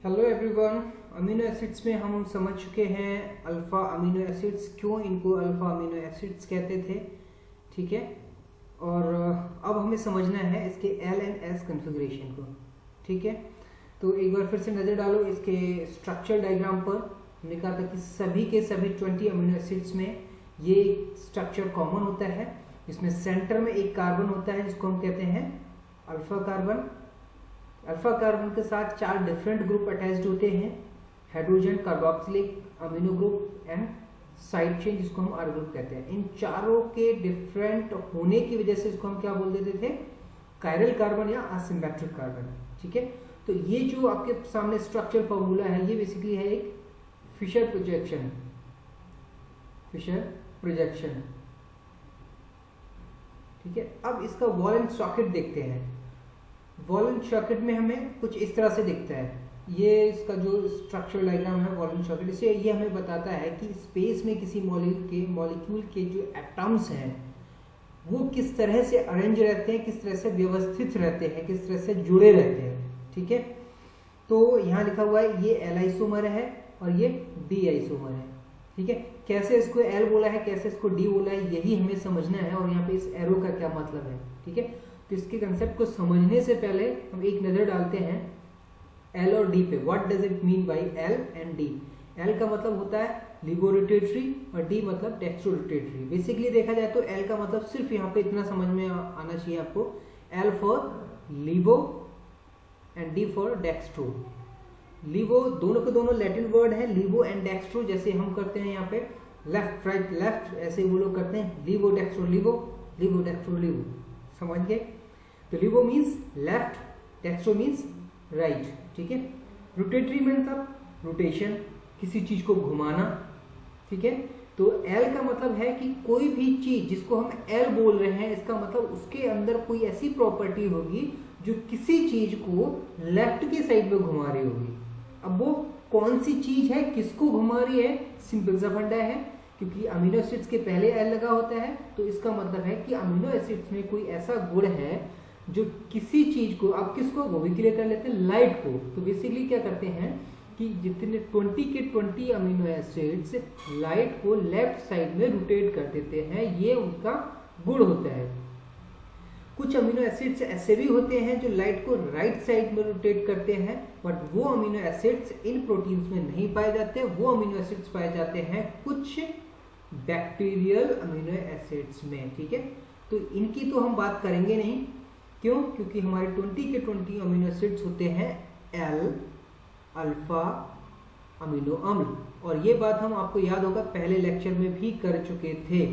Hello everyone. Amino acids में हम समझ चुके हैं अल्फ़ा अमीनो एसिड्स, क्यों इनको अल्फ़ा अमीनो एसिड्स कहते थे, ठीक है। और अब हमें समझना है इसके एल एंड एस कन्फिग्रेशन को, ठीक है। तो एक बार फिर से नज़र डालो इसके स्ट्रक्चर डायग्राम पर। हमने कहा था कि सभी के सभी 20 अमीनो एसिड्स में ये स्ट्रक्चर कॉमन होता है, जिसमें सेंटर में एक कार्बन होता है जिसको हम कहते हैं अल्फ़ा कार्बन। अल्फा कार्बन के साथ 4 डिफरेंट ग्रुप अटैच्ड होते हैं, hydrogen, carboxylic amino group and side chain, जिसको हम आर ग्रुप कहते हैं। इन चारों के डिफरेंट होने की वजह से इसको हम क्या बोल देते थे, कायरल कार्बन या असिमेट्रिक कार्बन, ठीक है। तो ये जो आपके सामने स्ट्रक्चर फॉर्मूला है, ये बेसिकली है एक फिशर प्रोजेक्शन, ठीक है। अब इसका वॉल एंड सॉकेट देखते हैं। वॉल एंड सॉकेट में हमें कुछ इस तरह से दिखता है। ये इसका जो स्ट्रक्चर डायग्राम है वॉल एंड सॉकेट, इससे ये हमें बताता है कि स्पेस में किसी मॉलिक्यूल के जो एटम्स हैं वो किस तरह से अरेंज रहते हैं, किस तरह से व्यवस्थित रहते हैं, किस तरह से जुड़े रहते हैं, ठीक है। तो यहाँ लिखा हुआ है ये एल आइसोमर है और ये डी आइसोमर है, ठीक है। कैसे इसको एल बोला है, कैसे इसको डी बोला है, यही हमें समझना है। और यहाँ पे इस एरो का क्या मतलब है, ठीक है। तो इसके कंसेप्ट को समझने से पहले हम एक नजर डालते हैं एल और डी पे। What does it mean by L and D. L का मतलब होता है लिबोरोटेटरी और डी मतलब डेक्स्ट्रोरोटेटरी। बेसिकली देखा जाए तो एल का मतलब सिर्फ यहाँ पे इतना समझ में आना चाहिए आपको, एल फॉर लिबो एंड डी फॉर डेक्स्ट्रो। लिबो दोनों के दोनों लैटिन वर्ड है, लिबो एंड डेक्स्ट्रो। जैसे हम करते हैं यहाँ पे लेफ्ट राइट लेफ्ट, ऐसे वो लोग करते हैं लिबो डेक्स्ट्रो लिबो, लिबो डेक्स्ट्रो लिबो, समझ गए। तो लिबो means left, dextro means right, ठीक है। रोटेटरी मतलब रोटेशन, किसी चीज को घुमाना, ठीक है। तो एल का मतलब है कि कोई भी चीज जिसको हम एल बोल रहे हैं, इसका मतलब उसके अंदर कोई ऐसी प्रॉपर्टी होगी जो किसी चीज को लेफ्ट की साइड में घुमा रही होगी। अब वो कौन सी चीज है, किसको घुमा रही है, सिंपल सा फंडा है। क्योंकि अमीनो एसिड्स के पहले एल लगा होता है, तो इसका मतलब है कि अमीनो एसिड्स में कोई ऐसा गुण है जो किसी चीज को, आप किसको, वो भी क्लियर कर लेते हैं, लाइट को। तो बेसिकली क्या करते हैं कि जितने 20 के 20 अमीनो एसिड्स लाइट को लेफ्ट साइड में रोटेट कर देते हैं, ये उनका गुण होता है। कुछ अमीनो एसिड्स ऐसे भी होते हैं जो लाइट को राइट साइड में रोटेट करते हैं, बट वो अमीनो एसिड्स इन प्रोटीन्स में नहीं पाए जाते। वो अमीनो एसिड्स पाए जाते हैं कुछ बैक्टीरियल अमीनो एसिड्स में, ठीक है। तो इनकी तो हम बात करेंगे नहीं, क्यों, क्योंकि हमारे 20 के 20 अमीनो एसिड्स होते हैं एल अल्फा अमीनो अम्ल। और ये बात हम, आपको याद होगा, पहले लेक्चर में भी कर चुके थे।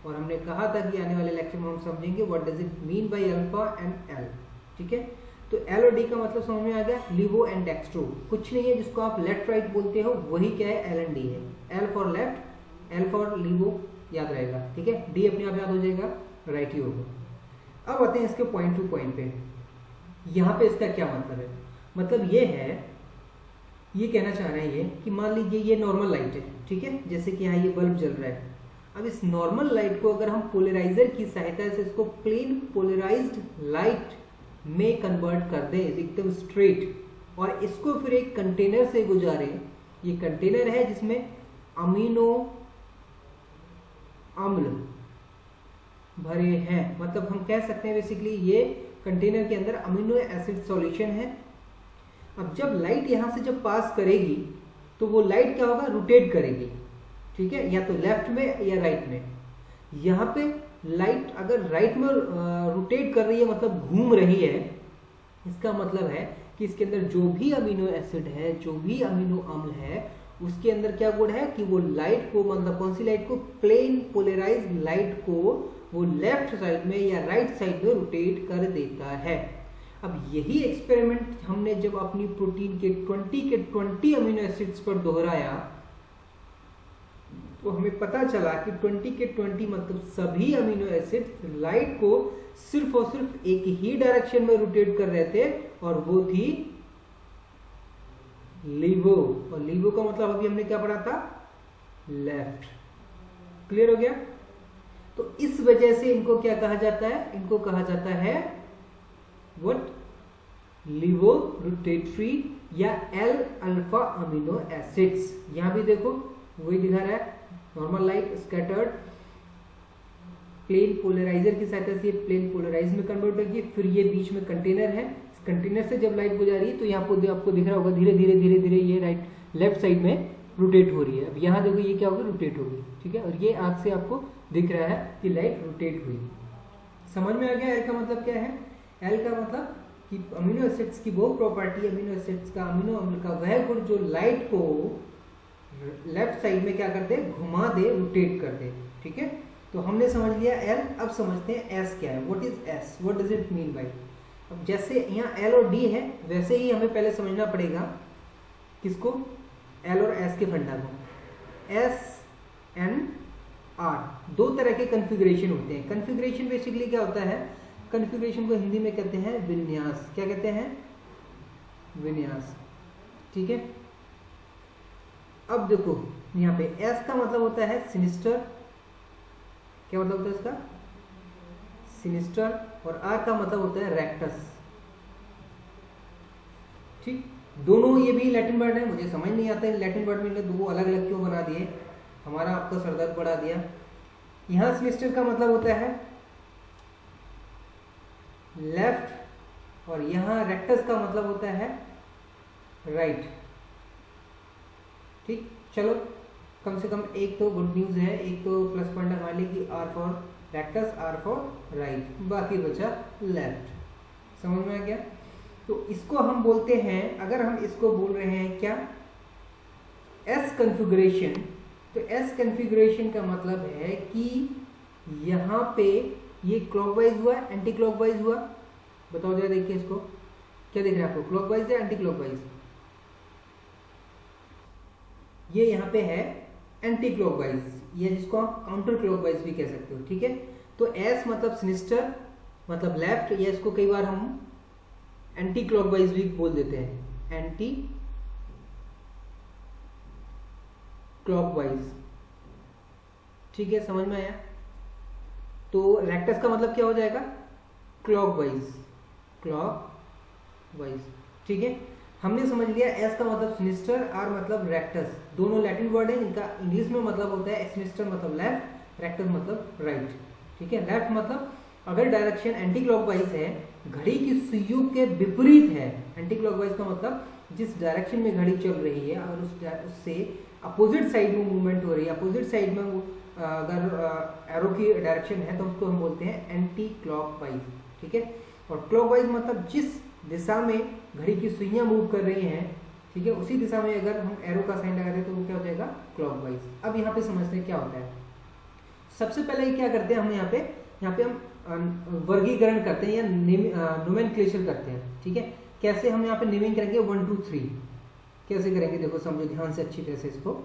और हमने कहा था कि आने वाले लेक्चर में हम समझेंगे what does it mean by alpha and L, ठीक है। तो एल और डी का मतलब समझ में आ गया। लिबो एंड डेक्स्ट्रो कुछ नहीं है, जिसको आप लेफ्ट राइट बोलते हो वही क्या है, एल एंड डी है। L for left, L for लिबो याद रहेगा, ठीक है। डी अपने आप याद हो जाएगा, राइट ही होगा। अब आते हैं इसके पॉइंट टू पॉइंट पे। यहाँ पे इसका क्या मतलब है, मतलब ये है, ये कहना चाह रहे हैं ये कि मान लीजिए ये नॉर्मल लाइट है, ठीक है। जैसे कि यहाँ ये बल्ब जल रहा है। अब इस नॉर्मल लाइट को अगर हम पोलराइजर की सहायता से इसको प्लेन पोलराइज्ड लाइट में कन्वर्ट कर दें एकदम स्ट्रेट, और इसको फिर एक कंटेनर से गुजारें। ये कंटेनर है जिसमें अमीनो अम्ल भरे हैं, मतलब हम कह सकते हैं बेसिकली ये कंटेनर के अंदर अमीनो एसिड सॉल्यूशन है। अब जब लाइट यहां से जब पास करेगी तो वो लाइट क्या होगा, रोटेट करेगी, ठीक है, या तो लेफ्ट में या राइट में। यहाँ पे लाइट अगर राइट में रोटेट कर रही है, मतलब घूम रही है, इसका मतलब है कि इसके अंदर जो भी अमीनो एसिड है, जो भी अमीनो अम्ल है, उसके अंदर क्या गुण है कि वो लाइट को, मतलब कौन सी लाइट को, प्लेन पोलराइज्ड लाइट को वो लेफ्ट साइड में या राइट साइड में रोटेट कर देता है। अब यही एक्सपेरिमेंट हमने जब अपनी प्रोटीन के 20 अमीनो एसिड्स पर दोहराया, तो हमें पता चला कि 20 के 20 मतलब सभी अमीनो एसिड लाइट को सिर्फ और सिर्फ एक ही डायरेक्शन में रोटेट कर रहे थे, और वो थी लिबो। और लिबो का मतलब अभी हमने क्या पढ़ा था, लेफ्ट। क्लियर हो गया। तो इस वजह से इनको क्या कहा जाता है, इनको कहा जाता है व्हाट, लिबो रोटेटरी या एल अल्फा अमीनो एसिड्स। यहाँ भी देखो वही दिखा रहा है, normal light scattered plane polariser की सहायता से प्लेन पोलराइज में कन्वर्ट होगी। फिर ये बीच में कंटेनर है, कंटेनर से जब लाइट गुजर रही है तो यहाँ पर आपको दिख रहा होगा धीरे धीरे धीरे धीरे ये राइट लेफ्ट साइड में रोटेट हो रही है। अब यहाँ देखो ये क्या होगी, रोटेट होगी, ठीक है। और ये आग से आपको दिख रहा है कि लाइट रोटेट हुई। समझ में आ गया एल का मतलब क्या है? एल का मतलब कि अमीनो एसिड्स की वो प्रॉपर्टी, अमीनो एसिड्स का, अमीनो अम्ल का वह गुण जो लाइट को लेफ्ट साइड में क्या करते हैं, घुमा दे, रोटेट कर दे, ठीक है। तो हमने समझ लिया एल। अब समझते हैं एस क्या है। What is S, what does it mean by. अब जैसे यहाँ एल और डी है वैसे ही हमें पहले समझना पड़ेगा किसको, एल और एस के फंडा को। एस एन आर दो तरह के कन्फिग्रेशन होते हैं। कन्फिग्रेशन बेसिकली क्या होता है, कन्फिग्रेशन को हिंदी में कहते हैं विन्यास। क्या कहते हैं, विन्यास, ठीक है। अब देखो यहाँ पे एस का मतलब होता है सिनिस्टर। क्या मतलब होता है इसका, सिनिस्टर। और आर का मतलब होता है रेक्टस, ठीक। दोनों ये भी लैटिन वर्ड है, मुझे समझ नहीं आता है लैटिन वर्ड में दो अलग अलग क्यों बना दिए, हमारा आपका सरदर्द बढ़ा दिया। यहां सिनिस्टर का मतलब होता है लेफ्ट और यहां रेक्टस का मतलब होता है राइट, ठीक। चलो कम से कम एक तो गुड न्यूज है, एक तो प्लस पॉइंट हमारे लिए कि R for rectus, R for right, बाकी बचा लेफ्ट। समझ में आ गया। तो इसको हम बोलते हैं, अगर हम इसको बोल रहे हैं क्या, एस कन्फिगरेशन। तो एस कन्फिगरेशन का मतलब है कि यहाँ पे ये क्लॉकवाइज हुआ, एंटी क्लॉकवाइज हुआ। बताओ जरा, देखिए इसको, क्या दिख रहा है आपको, क्लॉकवाइज या एंटी क्लॉकवाइज। ये यहाँ पे है एंटी क्लॉकवाइज, ये जिसको आप काउंटर क्लॉकवाइज भी कह सकते हो, ठीक है। तो एस मतलब सिनिस्टर, मतलब लेफ्ट, या इसको कई बार हम एंटी क्लॉकवाइज भी बोल देते हैं, एंटी क्लॉकवाइज, ठीक है। समझ में आया। तो रेक्टस का मतलब क्या हो जाएगा, क्लॉकवाइज, क्लॉकवाइज, ठीक है। हमने समझ लिया एस का मतलब सिनिस्टर, आर मतलब रेक्टस। दोनों लैटिन वर्ड है, इनका इंग्लिश में मतलब होता है सिनिस्टर मतलब लेफ्ट, रेक्टस मतलब राइट, ठीक है। लेफ्ट मतलब अगर डायरेक्शन एंटी क्लॉकवाइज है, घड़ी की सुइयों के विपरीत है। एंटी क्लॉकवाइज का मतलब जिस डायरेक्शन में घड़ी चल रही है और उससे अपोजिट साइड में मूवमेंट हो रही है, अपोजिट साइड में अगर एरो की डायरेक्शन है तो उसको हम बोलते हैं एंटी क्लॉकवाइज, ठीक है। और क्लॉकवाइज मतलब जिस दिशा में घड़ी की सुइयां मूव कर रही हैं, ठीक है, उसी दिशा में अगर हम एरो का साइन लगा दें तो वो क्या हो जाएगा, क्लॉकवाइज। अब यहाँ पे समझते हैं क्या होता है। सबसे पहले क्या करते हैं हम, यहाँ पे हम वर्गीकरण करते हैं या नोमेनक्लेचर करते हैं, ठीक है। कैसे हम यहाँ पे नेमिंग करेंगे, 1 2 3 कैसे करेंगे, देखो समझो ध्यान से अच्छी तरह से इसको।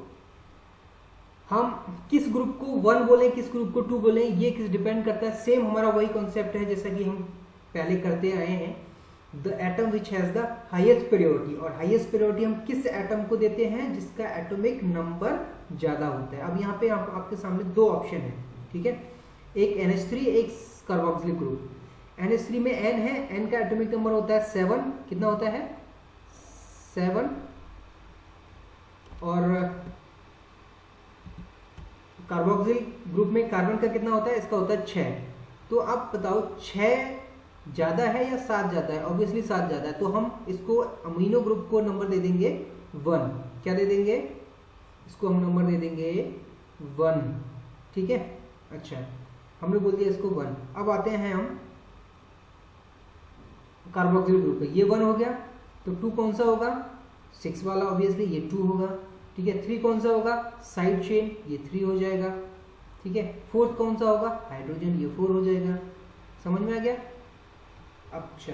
हम किस ग्रुप को 1 बोले, किस ग्रुप को 2 बोले, ये किस डिपेंड करता है। सेम हमारा वही कॉन्सेप्ट है जैसा कि हम पहले करते आए हैं। The atom which has the highest priority, और हाईएस्ट प्रायोरिटी हम किस एटम को देते हैं, जिसका एटॉमिक नंबर ज्यादा होता है। अब यहाँ पे आपके सामने दो ऑप्शन है, ठीक है, एक NH3, एक कार्बोक्सिलिक ग्रुप। NH3 में N है, N का एटॉमिक नंबर होता है 7, कितना होता है 7, और कार्बोक्सिल ग्रुप में कार्बन का कितना होता है, इसका होता है 6। तो आप बताओ 6 ज्यादा है या 7 ज्यादा है, ऑब्वियसली 7 ज्यादा है। तो हम इसको अमीनो ग्रुप को नंबर दे देंगे 1, क्या दे देंगे, इसको हम नंबर दे देंगे 1, ठीक है। अच्छा, हमने बोल दिया इसको 1। अब आते हैं हम कार्बोक्सिल ग्रुप पे, ये 1 हो गया, तो 2 कौन सा होगा, 6 वाला, ऑब्वियसली ये 2 होगा, ठीक है। 3 कौन सा होगा, साइड चेन, ये 3 हो जाएगा, ठीक है। 4th कौन सा होगा, हाइड्रोजन, ये 4 हो जाएगा। समझ में आ गया। अच्छा,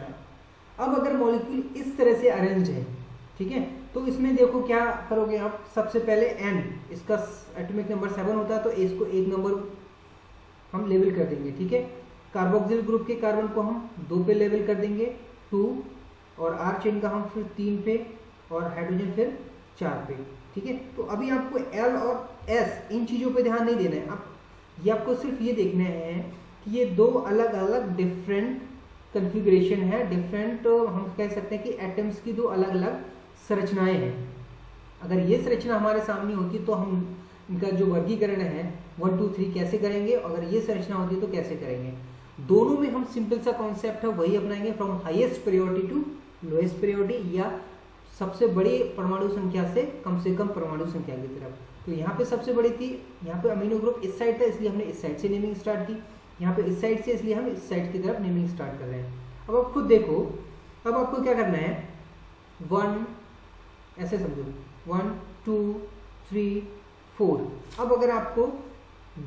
अब अगर मॉलिक्यूल इस तरह से अरेंज है, ठीक है, तो इसमें देखो क्या करोगे आप, सबसे पहले N, इसका एटॉमिक नंबर 7 होता है, तो इसको 1 नंबर हम लेवल कर देंगे, ठीक है। कार्बोक्सिल ग्रुप के कार्बन को हम 2 पे लेवल कर देंगे, 2, और R चेन का हम फिर 3 पे, और हाइड्रोजन फिर 4 पे, ठीक है। तो अभी आपको L और S इन चीजों पे ध्यान नहीं देना है। अब ये आपको सिर्फ ये देखना है कि ये दो अलग अलग डिफरेंट कन्फिग्रेशन है, डिफरेंट हम कह सकते हैं कि एटम्स की दो अलग अलग संरचनाएं हैं। अगर ये संरचना हमारे सामने होती तो हम इनका जो वर्गीकरण है 1 2 3 कैसे करेंगे, अगर ये संरचना होती तो कैसे करेंगे। दोनों में हम सिंपल सा कॉन्सेप्ट है वही अपनाएंगे, from highest priority to lowest priority, या सबसे बड़ी परमाणु संख्या से कम परमाणु संख्या की तरफ। तो यहाँ पे सबसे बड़ी थी, यहाँ पे अमीनो ग्रुप इस साइड था इसलिए हमने इस साइड से नेमिंग स्टार्ट की, यहाँ पे इस साइड से इसलिए हम इस साइड की तरफ नेमिंग स्टार्ट कर रहे हैं। अब आप खुद देखो, अब आपको क्या करना है, 1 ऐसे समझो 1 2 3 4। अब अगर आपको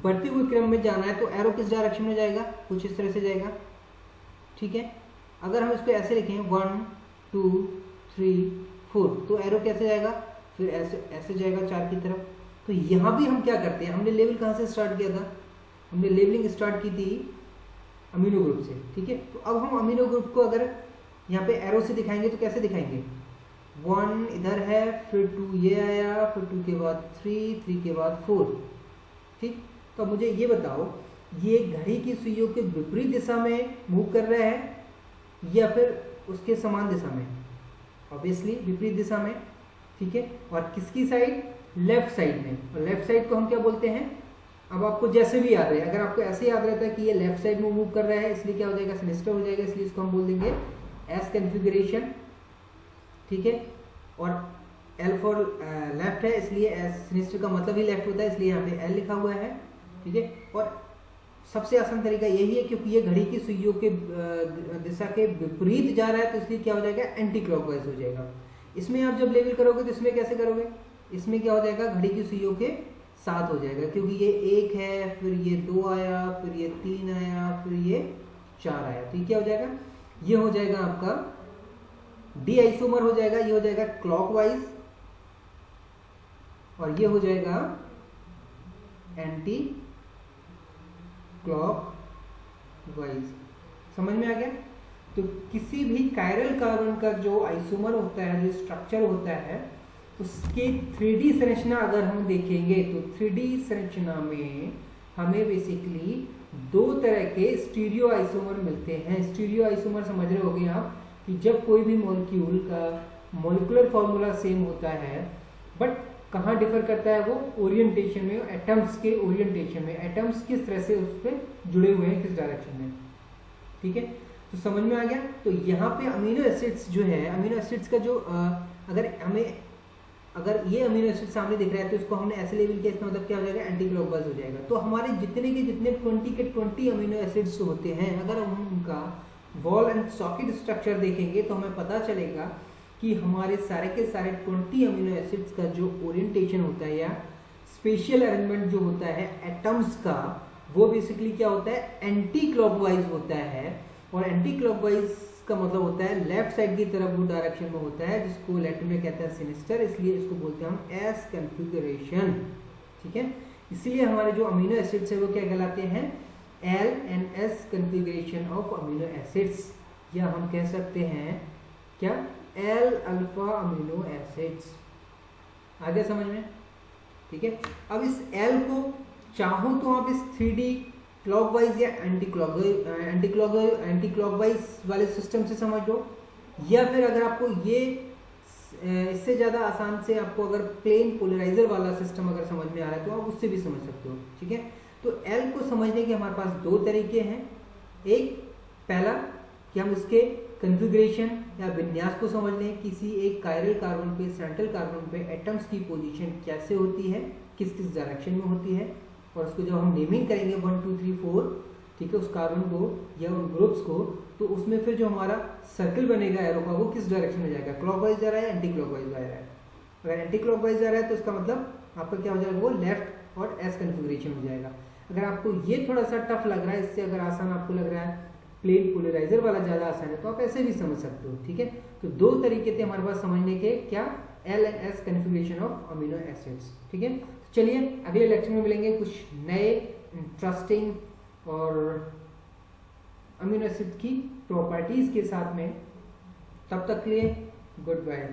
बढ़ते हुए क्रम में जाना है तो एरो किस डायरेक्शन में जाएगा, कुछ इस तरह से जाएगा, ठीक है। अगर हम इसको ऐसे लिखें 1 2 3 4 तो एरो कैसे जाएगा, फिर ऐसे जाएगा 4 की तरफ। तो यहाँ भी हम क्या करते हैं, हमने लेवल कहाँ से स्टार्ट किया था, हमने लेवलिंग स्टार्ट की थी अमीनो ग्रुप से, ठीक है। तो अब हम अमीनो ग्रुप को अगर यहाँ पे एरो से दिखाएंगे तो कैसे दिखाएंगे, 1 इधर है, फिर 2 ये आया, फिर 2 के बाद 3 के बाद 4, ठीक। तो मुझे ये बताओ, ये घड़ी की सुइयों के विपरीत दिशा में मूव कर रहा है या फिर उसके समान दिशा में, ऑब्वियसली विपरीत दिशा में, ठीक है। और किसकी साइड, लेफ्ट साइड में। और लेफ्ट साइड को हम क्या बोलते हैं, अब आपको जैसे भी याद रहे, अगर आपको ऐसे याद रहता है कि ये लेफ्ट साइड में मूव कर रहा है इसलिए क्या हो जाएगा, सिनिस्टर हो जाएगा, इसलिए इसको हम बोल देंगे एस कन्फिगरेशन, ठीक है। और एल फॉर लेफ्ट है इसलिए एस सिनिस्टर का मतलब ही लेफ्ट होता है, इसलिए यहाँ पे एल लिखा हुआ है, ठीक है। और सबसे आसान तरीका यही है, क्योंकि ये घड़ी की सुइयों के दिशा के विपरीत जा रहा है तो इसलिए क्या हो जाएगा, एंटी क्लॉकवाइज हो जाएगा। इसमें आप जब लेवल करोगे तो इसमें कैसे करोगे, इसमें क्या हो जाएगा, घड़ी की सुइयों के साथ हो जाएगा, क्योंकि ये 1 है, फिर ये 2 आया, फिर ये 3 आया, फिर ये 4 आया, तो ये क्या हो जाएगा, ये हो जाएगा आपका डी आइसोमर हो जाएगा, ये हो जाएगा क्लॉकवाइज, और ये हो जाएगा एंटी क्लॉकवाइज। समझ में आ गया। तो किसी भी कायरल कार्बन का जो आइसोमर होता है, जो स्ट्रक्चर होता है, उसके 3D संरचना अगर हम देखेंगे तो 3D संरचना में हमें बेसिकली 2 तरह के स्टीरियो आइसोमर मिलते हैं। स्टीरियो आइसोमर समझ रहे होंगे आप कि जब कोई भी मॉलिक्यूल का मॉलिक्यूलर फॉर्मूला सेम होता है, बट कहाँ डिफर करता है, वो ओरिएंटेशन में, एटम्स के ओरिएंटेशन में, एटम्स किस तरह से उस पर जुड़े हुए हैं, किस डायरेक्शन में, ठीक है। तो समझ में आ गया। तो यहाँ पे अमीनो एसिड्स जो है, अमीनो एसिड्स का जो अगर ये अमीनो एसिड सामने दिख रहा है तो इसको हमने ऐसे लेवल किया, इसका मतलब क्या हो जाएगा, एंटी क्लॉकवाइज हो जाएगा। तो हमारे जितने के जितने 20 के 20 अमीनो एसिड्स होते हैं, अगर हम उनका वॉल एंड सॉकेट स्ट्रक्चर देखेंगे तो हमें पता चलेगा कि हमारे सारे के सारे 20 अमीनो एसिड्स का जो ओरिएंटेशन होता है या स्पेशियल अरेंजमेंट जो होता है एटम्स का, वो बेसिकली क्या होता है, एंटी क्लॉकवाइज होता है। और एंटी क्लॉकवाइज का मतलब होता है लेफ्ट साइड की तरफ वो डायरेक्शन में होता है, जिसको लैटिन में कहते हैं सिनिस्टर, इसलिए इसको बोलते हैं हम एस कन्फिगरेशन, ठीक है। इसलिए हमारे जो अमीनो एसिड्स है वो क्या कहलाते हैं, L and S configuration of amino acids, या हम कह सकते हैं क्या, एल अल्फा अमीनो एसिड्स। आ गया समझ में, ठीक है। अब इस एल को चाहो तो आप इस 3D क्लॉकवाइज या एंटी क्लॉकवाइज वाले सिस्टम से समझ लो, या फिर अगर आपको ये इससे ज़्यादा आसान से आपको अगर प्लेन पोलराइजर वाला सिस्टम अगर समझ में आ रहा है तो आप उससे भी समझ सकते हो, ठीक है। तो एल को समझने के हमारे पास 2 तरीके हैं। एक, पहला कि हम इसके कन्फिगरेशन या विन्यास को समझ लें, किसी एक कायरल कार्बन पे, सेंट्रल कार्बन पे एटम्स की पोजीशन कैसे होती है, किस किस डायरेक्शन में होती है, और उसको जब हम नेमिंग करेंगे 1 2 3 4, ठीक है, उस कार्बन को या उन ग्रुप्स को, तो उसमें फिर जो हमारा सर्कल बनेगा एरो का, वो किस डायरेक्शन में जाएगा, क्लॉकवाइज जा रहा है, एंटी क्लॉकवाइज जा रहा है। अगर एंटी क्लॉकवाइज जा रहा है तो इसका मतलब आपका क्या हो जाएगा, वो लेफ्ट और एस कन्फिगरेशन हो जाएगा। अगर आपको ये थोड़ा सा टफ लग रहा है, इससे अगर आसान आपको लग रहा है, प्लेन पोलराइजर वाला ज़्यादा आसान है, तो आप ऐसे भी समझ सकते हो, ठीक है। तो 2 तरीके थे हमारे पास समझने के, क्या, L and S configuration of amino acids, ठीक है। तो चलिए अगले लेक्चर में मिलेंगे कुछ नए इंटरेस्टिंग और अमीनो एसिड की प्रॉपर्टीज के साथ में। तब तक के लिए गुड बाय।